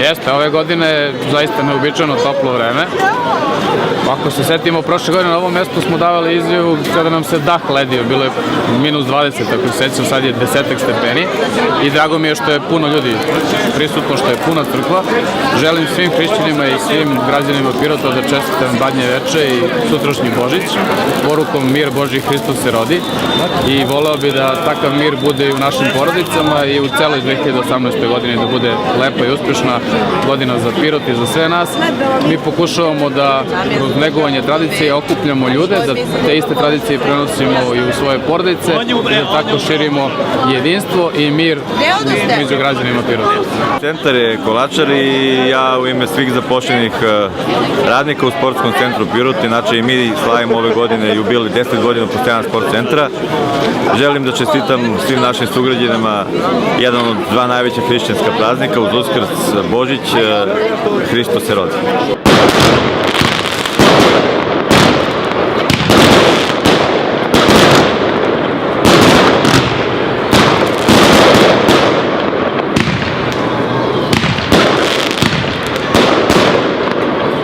Jeste, ove godine je zaista neobičajno toplo vreme. Ako se setimo, prošle godine na ovom mjestu smo davali izjavu kada nam se dah ledio, bilo je minus 20, ako se sećam, sad je 10 stepeni i drago mi je što je puno ljudi prisutno, što je puna crkva. Želim svim hrišćanima i svim građanima Pirota da čestitam Badnje veče i sutrašnji Božić, porukom mir Božji Hristos se rodi, i voleo bi da takav mir bude i u našim porodicama i u celoj 2018. godini, da bude lepa i uspešna godina za Pirot i za sve nas. Mi pokušavamo da kroz negovanje tradicije okupljamo ljude, da te iste tradicije prenosimo i u svoje porodice i da tako širimo jedinstvo i mir među građanima Pirota. Centar je Kolačar i ja u ime svih zaposlenih radnika u sportskom centru Pirot, inače i mi slavimo ove godine jubilej 10 godina postojanja sport centra. Želim da čestitam svim našim sugrađanima jedan od dva najveća hrišćanska praznika uz Uskrs, Božić, Hristos se rodi.